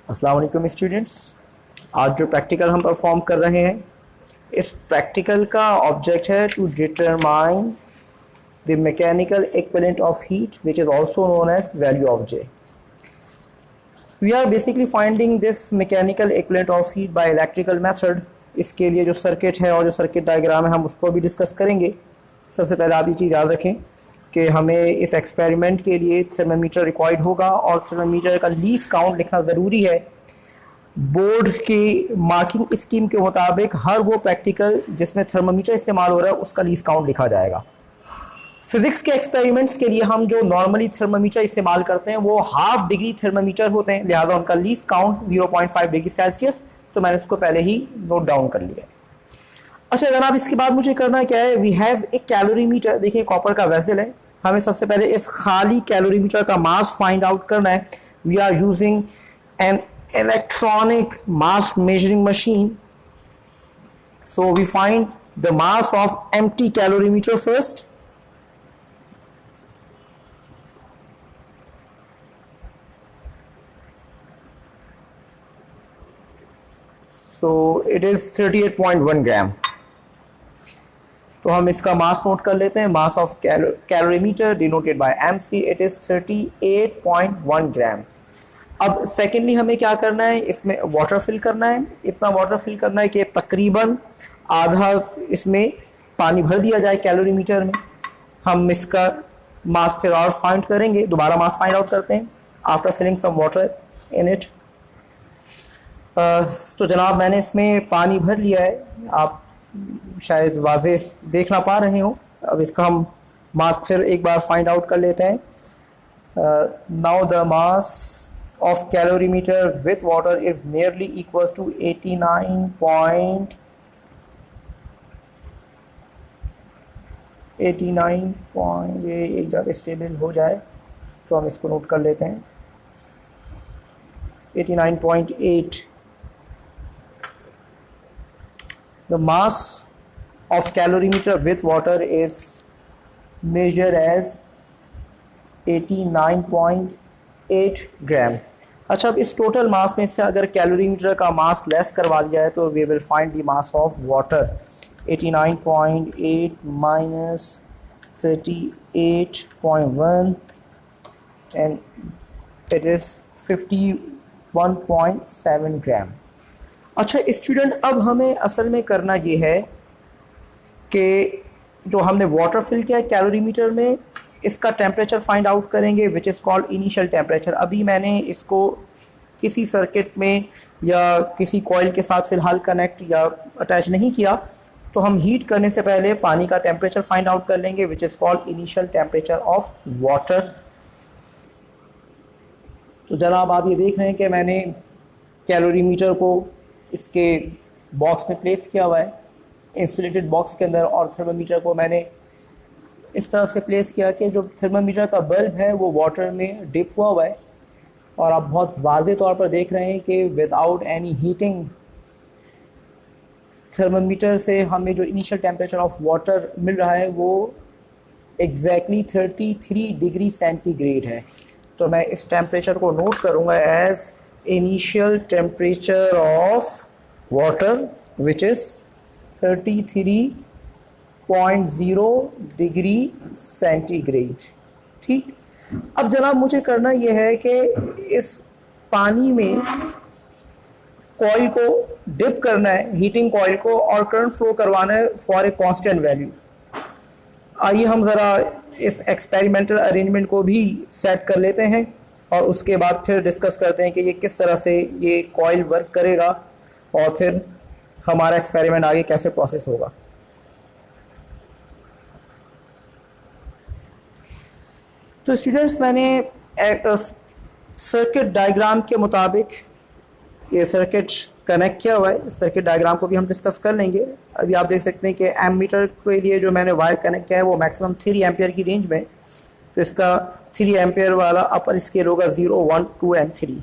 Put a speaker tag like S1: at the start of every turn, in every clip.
S1: अस्सलाम वालेकुम स्टूडेंट्स। आज जो प्रैक्टिकल हम परफॉर्म कर रहे हैं, इस प्रैक्टिकल का ऑब्जेक्ट है to determine the mechanical equivalent of heat which is also known as value of J. We are basically finding this mechanical equivalent of heat by electrical method. इसके लिए जो सर्किट है और जो सर्किट डायग्राम है हम उसको भी डिस्कस करेंगे। सबसे पहले आप ये चीज़ याद रखें कि हमें इस एक्सपेरिमेंट के लिए थर्मामीटर रिक्वायर्ड होगा और थर्मामीटर का लीस्ट काउंट लिखना ज़रूरी है। बोर्ड की मार्किंग स्कीम के मुताबिक हर वो प्रैक्टिकल जिसमें थर्मामीटर इस्तेमाल हो रहा है उसका लीस्ट काउंट लिखा जाएगा। फिज़िक्स के एक्सपेरिमेंट्स के लिए हम जो नॉर्मली थर्मामीटर इस्तेमाल करते हैं वो हाफ डिग्री थर्मामीटर होते हैं, लिहाजा उनका लीस्ट काउंट 0.5 डिग्री सेल्सियस, तो मैंने उसको पहले ही नोट डाउन कर लिया है। अच्छा जनाब, इसके बाद मुझे करना क्या है, वी हैव ए कैलोरीमीटर। देखिए कॉपर का वेसल है, हमें सबसे पहले इस खाली कैलोरीमीटर का मास फाइंड आउट करना है। We are using an electronic mass measuring machine, so we find the mass of empty calorimeter first. so it is 38.1 gram. तो हम इसका मास नोट कर लेते हैं। Mass of calorimeter denoted by MC, it is 38.1 gram. अब secondly हमें क्या करना है, इसमें वाटर फिल करना है। इतना वाटर फिल करना है कि तकरीबन आधा इसमें पानी भर दिया जाए कैलोरीमीटर में। हम इसका मास फिर और फाइंड करेंगे, दोबारा मास फाइंड आउट करते हैं after filling some water in it. तो जनाब मैंने इसमें पानी भर लिया है, आप शायद वाज़े देख ना पा रहे हो। अब इसका हम मास फिर एक बार फाइंड आउट कर लेते हैं। Now the mass of calorimeter with water is nearly equals to 89 ये एक जगह स्टेबल हो जाए तो हम इसको नोट कर लेते हैं। 89.8। The mass of calorimeter with water is measured as 89.8 ग्राम। अच्छा, अब इस टोटल मास में से अगर कैलोरीमीटर का मास लेस करवा दिया है तो we will find the mass of water. 89.8 minus 38.1 and it is 51.7 gram. अच्छा स्टूडेंट, अब हमें असल में करना ये है कि जो हमने वाटर फिल किया है कैलोरीमीटर में, इसका टेम्परेचर फाइंड आउट करेंगे which is called initial temperature. अभी मैंने इसको किसी सर्किट में या किसी कॉइल के साथ फ़िलहाल कनेक्ट या अटैच नहीं किया, तो हम हीट करने से पहले पानी का टेम्परेचर फाइंड आउट कर लेंगे which is called initial temperature of water. तो जनाब आप ये देख रहे हैं कि मैंने कैलोरीमीटर को इसके बॉक्स में प्लेस किया हुआ है, इंसुलेटेड बॉक्स के अंदर, और थर्मामीटर को मैंने इस तरह से प्लेस किया कि जो थर्मामीटर का बल्ब है वो वाटर में डिप हुआ है। और आप बहुत वाज़े तौर पर देख रहे हैं कि विदाउट एनी हीटिंग थर्मामीटर से हमें जो इनिशियल टेम्परेचर ऑफ वाटर मिल रहा है वो एग्जैक्टली 33 डिग्री सेंटीग्रेड है। तो मैं इस टेम्परेचर को नोट करूँगा as initial temperature of water which is 33.0 degree centigrade. ठीक, अब जनाब मुझे करना यह है कि इस पानी में कॉइल को डिप करना है, हीटिंग कॉइल को, और करंट फ्लो करवाना है फॉर ए कांस्टेंट वैल्यू। आइए हम ज़रा इस एक्सपेरिमेंटल अरेंजमेंट को भी सेट कर लेते हैं और उसके बाद फिर डिस्कस करते हैं कि ये किस तरह से ये कॉइल वर्क करेगा और फिर हमारा एक्सपेरिमेंट आगे कैसे प्रोसेस होगा। तो स्टूडेंट्स, मैंने सर्किट डायग्राम के मुताबिक ये सर्किट कनेक्ट किया हुआ है। सर्किट डायग्राम को भी हम डिस्कस कर लेंगे। अभी आप देख सकते हैं कि एमीटर के लिए जो मैंने वायर कनेक्ट किया है वो मैक्सिमम 3 एम्पियर की रेंज में, तो इसका 3 एम्पियर वाला अपर स्केल होगा 0, 1, 2 एंड 3।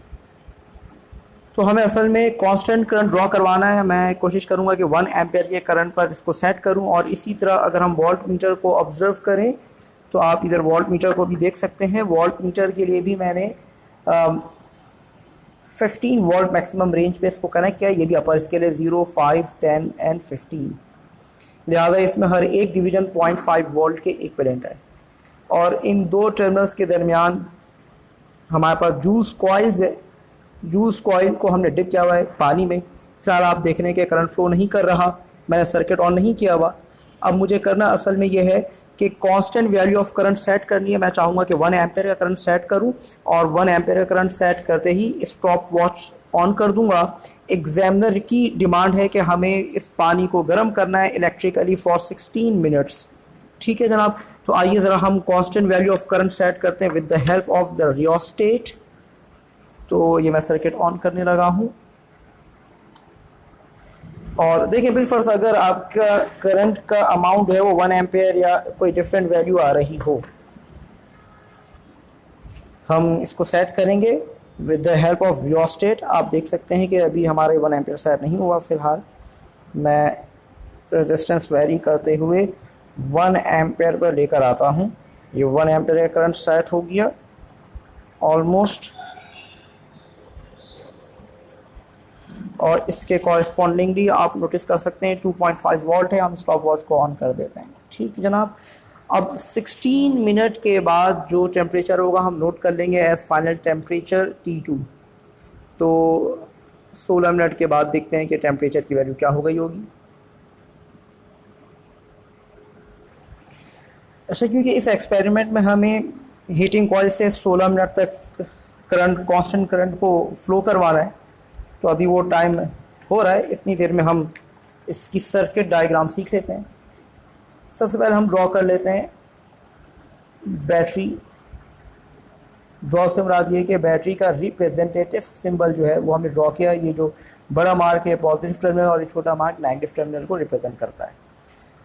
S1: तो हमें असल में कांस्टेंट करंट ड्रॉ करवाना है। मैं कोशिश करूंगा कि 1 एम्पियर के करंट पर इसको सेट करूं। और इसी तरह अगर हम वोल्ट मीटर को ऑब्जर्व करें तो आप इधर वोल्ट मीटर को भी देख सकते हैं। वोल्ट मीटर के लिए भी मैंने 15 वोल्ट मैक्सिमम रेंज पे इसको कनेक्ट किया। ये भी अपर स्केल है 0, 5, 10 एंड 15, लिहाजा इसमें हर एक डिवीज़न 0.5 वोल्ट के इक्विवेलेंट है। और इन दो टर्मिनल्स के दरमियान हमारे पास जूल्स कॉइल्स है। जूल्स कॉइल को हमने डिप किया हुआ है पानी में। फिलहाल आप देख रहे हैं कि करंट फ्लो नहीं कर रहा, मैंने सर्किट ऑन नहीं किया हुआ। अब मुझे करना असल में यह है कि constant value of current set करनी है। मैं चाहूँगा कि 1 एम्पेयर का करंट सेट करूँ और 1 एम्पेयर का करंट सेट करते ही स्टॉप वॉच ऑन कर दूंगा। एग्जामिनर की डिमांड है कि हमें इस पानी को गर्म करना है इलेक्ट्रिकली फॉर 16 मिनट्स। ठीक है जनाब, तो आइए ज़रा हम constant value of current set करते हैं with the help of the rheostat. तो ये मैं सर्किट ऑन करने लगा हूँ और देखिए बिलफर्ज अगर आपका करंट का अमाउंट है वो 1 एम्पेयर या कोई डिफरेंट वैल्यू आ रही हो, हम इसको सेट करेंगे with the help of rheostat. आप देख सकते हैं कि अभी हमारे 1 एम्पेयर सेट नहीं हुआ। फिलहाल मैं रेजिस्टेंस वेरी करते हुए 1 एम्पेयर पर लेकर आता हूँ। ये 1 एम्पेयर का करंट सेट हो गया ऑलमोस्ट, और इसके कॉरेस्पॉन्डिंगली आप नोटिस कर सकते हैं 2.5 वोल्ट है। हम स्टॉप वॉच को ऑन कर देते हैं। ठीक जनाब, अब 16 मिनट के बाद जो टेम्परेचर होगा हम नोट कर लेंगे एज फाइनल टेम्परेचर T2। तो 16 मिनट के बाद देखते हैं कि टेम्परेचर की वैल्यू क्या हो गई होगी। अच्छा, क्योंकि इस एक्सपेरिमेंट में हमें हीटिंग कॉइल से 16 मिनट तक करंट, कांस्टेंट करंट को फ्लो करवाना है, तो अभी वो टाइम हो रहा है। इतनी देर में हम इसकी सर्किट डायग्राम सीख लेते हैं। सबसे पहले हम ड्रॉ कर लेते हैं बैटरी। ड्रॉ से मुराद ये कि बैटरी का रिप्रेजेंटेटिव सिंबल जो है वो हमने ड्रॉ किया। ये जो बड़ा मार्क है पॉजिटिव टर्मिनल और ये छोटा मार्क नेगेटिव टर्मिनल को रिप्रेजेंट करता है।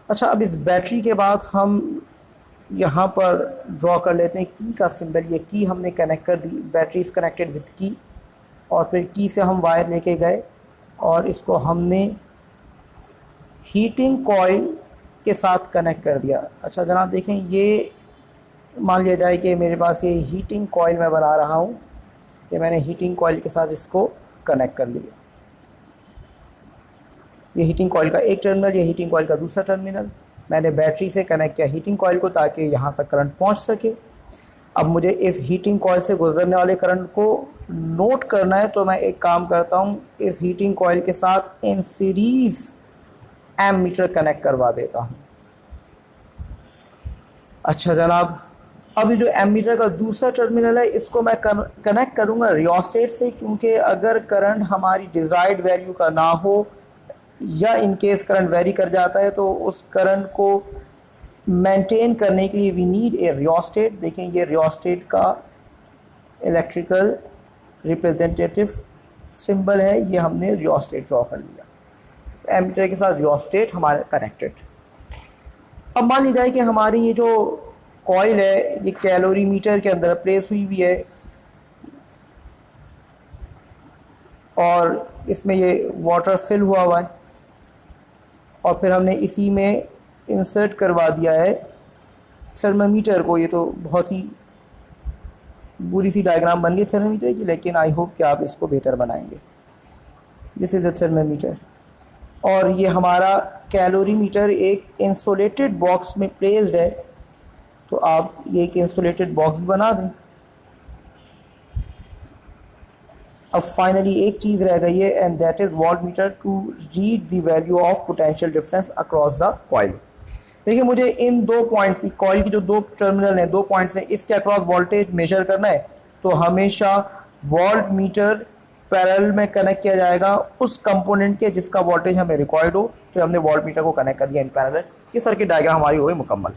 S1: अच्छा, अब इस बैटरी के बाद हम यहाँ पर ड्रॉ कर लेते हैं की का सिंबल। ये की हमने कनेक्ट कर दी, बैटरी इज़ कनेक्टेड विद की, और फिर की से हम वायर लेके गए और इसको हमने हीटिंग कॉइल के साथ कनेक्ट कर दिया। अच्छा जनाब देखें, ये मान लिया जाए कि मेरे पास ये हीटिंग कॉइल मैं बना रहा हूँ, ये मैंने हीटिंग कॉइल के साथ इसको कनेक्ट कर लिया। ये हीटिंग कॉइल का एक टर्मिनल, ये हीटिंग कॉइल का दूसरा टर्मिनल। मैंने बैटरी से कनेक्ट किया हीटिंग कॉइल को ताकि यहाँ तक करंट पहुँच सके। अब मुझे इस हीटिंग कॉइल से गुजरने वाले करंट को नोट करना है, तो मैं एक काम करता हूँ, इस हीटिंग कॉइल के साथ इन सीरीज़ एमीटर कनेक्ट करवा देता हूँ। अच्छा जनाब, अभी जो एमीटर का दूसरा टर्मिनल है इसको मैं कनेक्ट करूँगा रियोस्टेट से, क्योंकि अगर करंट हमारी डिज़ायर्ड वैल्यू का ना हो या इन केस करंट वेरी कर जाता है तो उस करंट को मेंटेन करने के लिए वी नीड ए रियोस्टेट। देखें, ये रियोस्टेट का इलेक्ट्रिकल रिप्रेजेंटेटिव सिंबल है, ये हमने रियोस्टेट ड्रॉ कर लिया। एमीटर के साथ रियोस्टेट हमारे कनेक्टेड। अब मान ली जाए कि हमारी ये जो कॉइल है ये कैलोरीमीटर के अंदर प्लेस हुई हुई है और इसमें ये वाटर फिल हुआ हुआ है, और फिर हमने इसी में इंसर्ट करवा दिया है थर्मामीटर को। ये तो बहुत ही बुरी सी डायग्राम बन गई थर्मामीटर की, लेकिन आई होप कि आप इसको बेहतर बनाएंगे। दिस इज़ अ थर्मामीटर, और ये हमारा कैलोरीमीटर एक इंसुलेटेड बॉक्स में प्लेस्ड है, तो आप ये एक इंसुलेटेड बॉक्स बना दें। अब फाइनली एक चीज़ रह गई है and that is voltmeter to read the value of potential difference across the coil. देखिए, मुझे इन दो पॉइंट्स, कॉइल की जो दो टर्मिनल हैं, दो पॉइंट्स हैं, इसके अक्रॉस वोल्टेज मेजर करना है, तो हमेशा वोल्टमीटर पैरेलल में कनेक्ट किया जाएगा उस कंपोनेंट के जिसका वोल्टेज हमें रिक्वायर्ड हो। तो हमने वोल्टमीटर को कनेक्ट कर दिया इन पैरेलल। ये सर्किट डायग्राम हमारी हो गई मुकम्मल।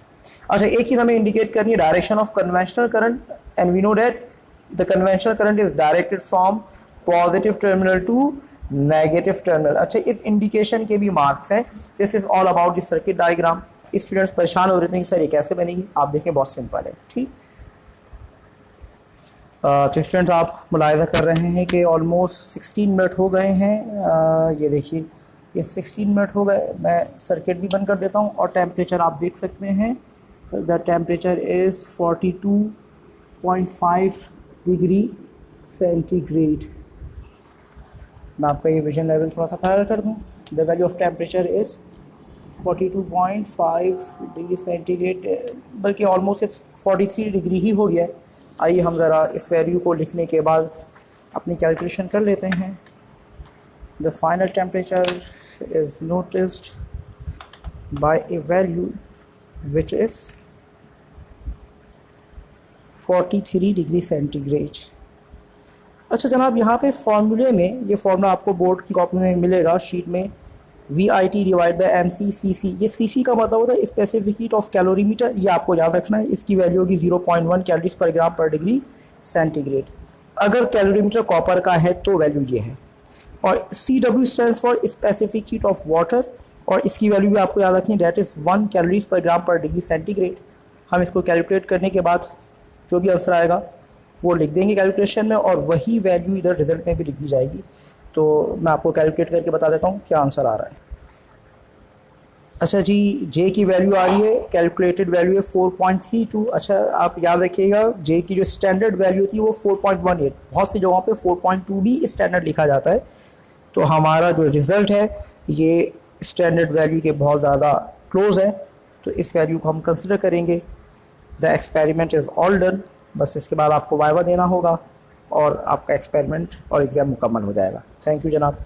S1: अच्छा, एक चीज़ हमें इंडिकेट करनी है, direction of conventional current, and we know that the conventional current is directed from positive terminal to negative terminal. अच्छा, इस इंडिकेशन के भी मार्क्स हैं। This is all about the circuit diagram. Students परेशान हो रहे थे कि सर ये कैसे बनेगी, आप देखें बहुत सिंपल है। ठीक, तो स्टूडेंट्स आप मुलाहिजा कर रहे हैं कि ऑलमोस्ट 16 मिनट हो गए हैं। ये देखिए, ये 16 मिनट हो गए। मैं सर्किट भी बंद कर देता हूँ और टेम्परेचर आप देख सकते हैं। The temperature is 42.5 degree centigrade. मैं आपका ये विजन लेवल थोड़ा सा फायर कर दूँ। The value of temperature is 42.5 degree centigrade, बल्कि ऑलमोस्ट 43 डिग्री ही हो गया है। आइए हम ज़रा इस वैल्यू को लिखने के बाद अपनी कैलकुलेशन कर लेते हैं। The final temperature is noticed bye A value which is 43 degree centigrade. अच्छा जनाब, यहाँ पे फॉर्मूले में, ये फॉर्मूला आपको बोर्ड की कॉपी में मिलेगा शीट में, VIT डिवाइड बाई MC/CC। ये CC का मतलब होता है स्पेसिफिक हीट ऑफ कैलोरीमीटर। ये आपको याद रखना है। इसकी वैल्यू होगी 0.1 कैलोरीज पर ग्राम पर डिग्री सेंटीग्रेड। अगर कैलोरीमीटर कॉपर का है तो वैल्यू ये है। और CW stands for specific heat of water, और इसकी वैल्यू भी आपको याद रखनी है, डैट इज़ 1 कैलोरीज पर ग्राम पर डिग्री सेंटीग्रेड। हम इसको कैलकुलेट करने के बाद जो भी आंसर आएगा वो लिख देंगे कैलकुलेशन में, और वही वैल्यू इधर रिजल्ट में भी लिख दी जाएगी। तो मैं आपको कैलकुलेट करके बता देता हूँ क्या आंसर आ रहा है। अच्छा जी, J की वैल्यू आ रही है, कैलकुलेटेड वैल्यू है 4.32। अच्छा आप याद रखिएगा, J की जो स्टैंडर्ड वैल्यू थी वो 4.18। बहुत सी जगहों पे 4.2 भी स्टैंडर्ड लिखा जाता है। तो हमारा जो रिज़ल्ट है ये स्टैंडर्ड वैल्यू के बहुत ज़्यादा क्लोज है, तो इस वैल्यू को हम कंसिडर करेंगे। The experiment is all done. बस इसके बाद आपको वाइवा देना होगा और आपका एक्सपेरिमेंट और एग्ज़ाम मुकम्मल हो जाएगा। थैंक यू जनाब।